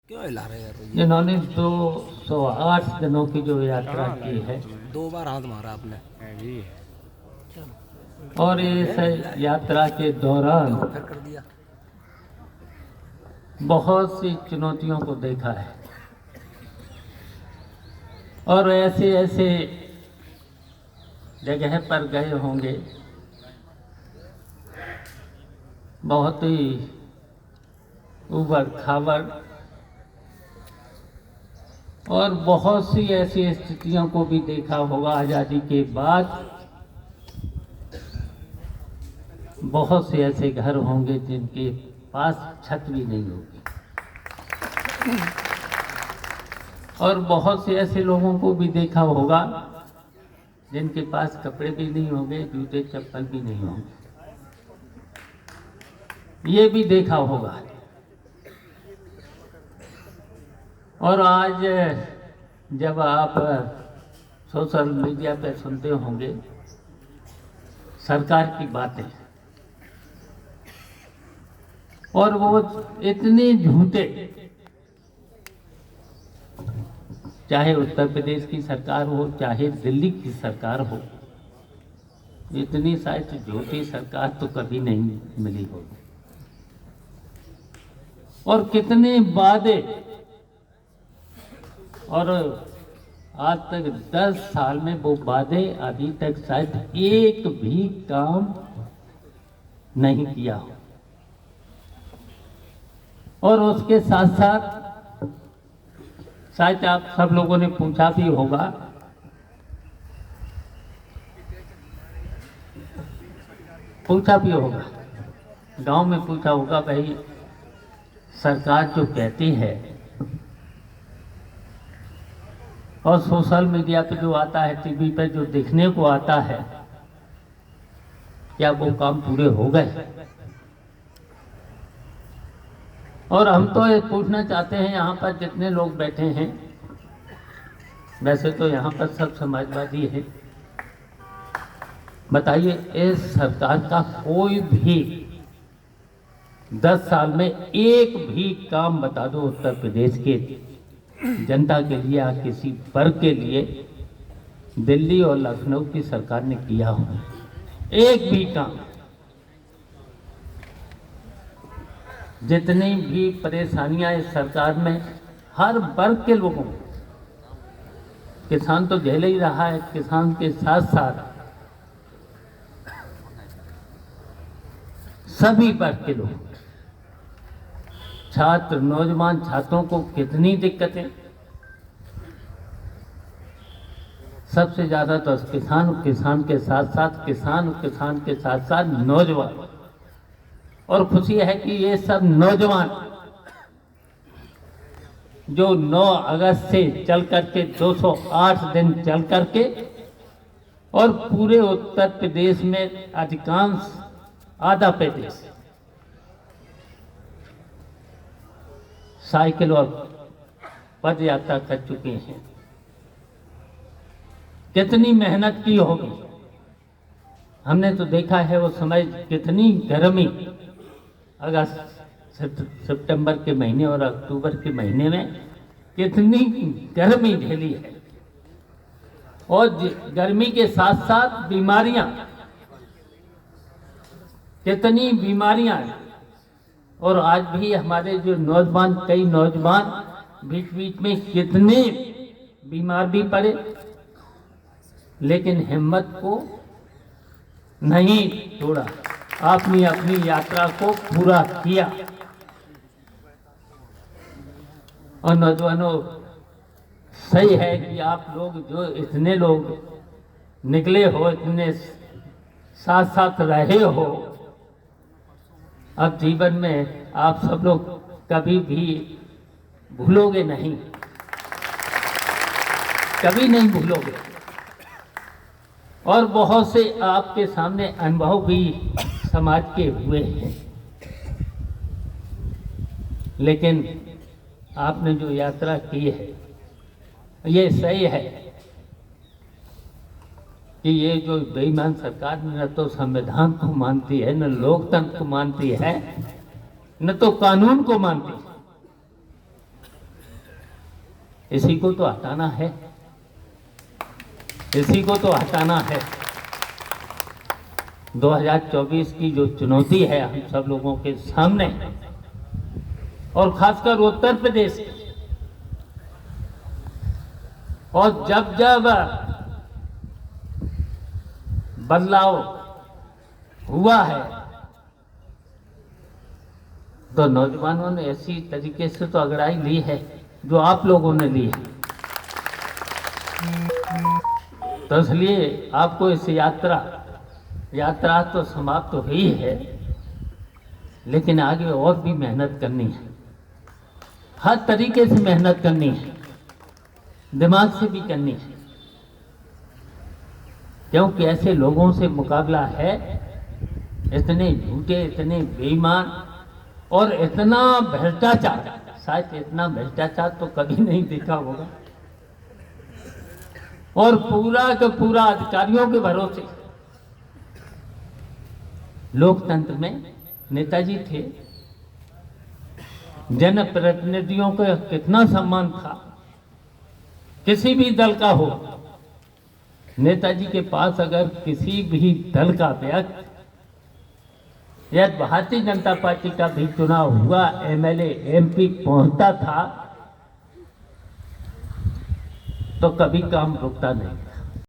क्यों हिला रहे हैं भैया? जिन्होंने 208 दिनों की जो यात्रा की है 2 बार हाथ मारा आपने। और इस यात्रा के दौरान फिर कर दिया। बहुत सी चुनौतियों को देखा है और ऐसे ऐसे जगह पर गए होंगे, बहुत ही उबड़ खाबड़ और बहुत सी ऐसी स्थितियों को भी देखा होगा। आज़ादी के बाद बहुत से ऐसे घर होंगे जिनके पास छत भी नहीं होगी और बहुत से ऐसे लोगों को भी देखा होगा जिनके पास कपड़े भी नहीं होंगे, जूते चप्पल भी नहीं होंगे। ये भी देखा होगा। और आज जब आप सोशल मीडिया पे सुनते होंगे सरकार की बातें, और वो इतने झूठे, चाहे उत्तर प्रदेश की सरकार हो चाहे दिल्ली की सरकार हो, इतनी शायद झूठी सरकार तो कभी नहीं मिली होगी। और कितने वादे, और आज तक 10 साल में वो वादे अभी तक शायद एक भी काम नहीं किया हो। और उसके साथ साथ शायद आप सब लोगों ने पूछा भी होगा, गांव में पूछा होगा, भाई सरकार जो कहती है और सोशल मीडिया पे जो आता है, टीवी पे जो दिखने को आता है, क्या वो काम पूरे हो गए? और हम तो ये पूछना चाहते हैं, यहाँ पर जितने लोग बैठे हैं, वैसे तो यहाँ पर सब समाजवादी है, बताइए इस सरकार का कोई भी 10 साल में एक भी काम बता दो उत्तर प्रदेश के जनता के लिए या किसी वर्ग के लिए दिल्ली और लखनऊ की सरकार ने किया हो, एक भी काम। जितनी भी परेशानियां इस सरकार में हर वर्ग के लोगों को, किसान तो झेल ही रहा है, किसान के साथ साथ सभी वर्ग के लोग, छात्र, नौजवान छात्रों को कितनी दिक्कतें। सबसे ज्यादा तो किसान के साथ साथ नौजवान। और खुशी है कि ये सब नौजवान जो 9 अगस्त से चल करके 208 दिन चल करके और पूरे उत्तर प्रदेश में अधिकांश आधा प्रदेश साइकिल और पद यात्रा कर चुके हैं। कितनी मेहनत की होगी, हमने तो देखा है वो समय, कितनी गर्मी अगस्त सितंबर के महीने और अक्टूबर के महीने में कितनी गर्मी झेली है। और गर्मी के साथ साथ बीमारियां, कितनी बीमारियां हैं। और आज भी हमारे जो नौजवान, कई नौजवान बीच बीच में कितने बीमार भी पड़े, लेकिन हिम्मत को नहीं छोड़ा, आपने अपनी यात्रा को पूरा किया। और नौजवानों, सही है कि आप लोग जो इतने लोग निकले हो, इतने साथ साथ रहे हो, अब जीवन में आप सब लोग कभी भी भूलोगे नहीं, कभी नहीं भूलोगे। और बहुत से आपके सामने अनुभव भी समाज के हुए हैं, लेकिन आपने जो यात्रा की है, ये सही है कि ये जो बेईमान सरकार न तो संविधान को मानती है, न लोकतंत्र को मानती है, न तो कानून को मानती है। इसी को तो हटाना है, इसी को तो हटाना है। 2024 की जो चुनौती है हम सब लोगों के सामने, और खासकर उत्तर प्रदेश की, और जब जब बदलाव हुआ है तो नौजवानों ने ऐसी तरीके से तो अगड़ाई ली है जो आप लोगों ने ली है। तो इसलिए आपको इस यात्रा तो समाप्त तो हुई है, लेकिन आगे और भी मेहनत करनी है, हर तरीके से मेहनत करनी है, दिमाग से भी करनी है, क्योंकि ऐसे लोगों से मुकाबला है, इतने झूठे, इतने बेईमान और इतना भ्रष्टाचार, शायद इतना भ्रष्टाचार तो कभी नहीं देखा होगा, और पूरा का पूरा अधिकारियों के भरोसे। लोकतंत्र में नेताजी थे, जनप्रतिनिधियों का कितना सम्मान था, किसी भी दल का हो, नेताजी के पास अगर किसी भी दल का व्यक्ति या भारतीय जनता पार्टी का भी चुनाव हुआ एमएलए एमपी पहुंचता था तो कभी काम रुकता नहीं।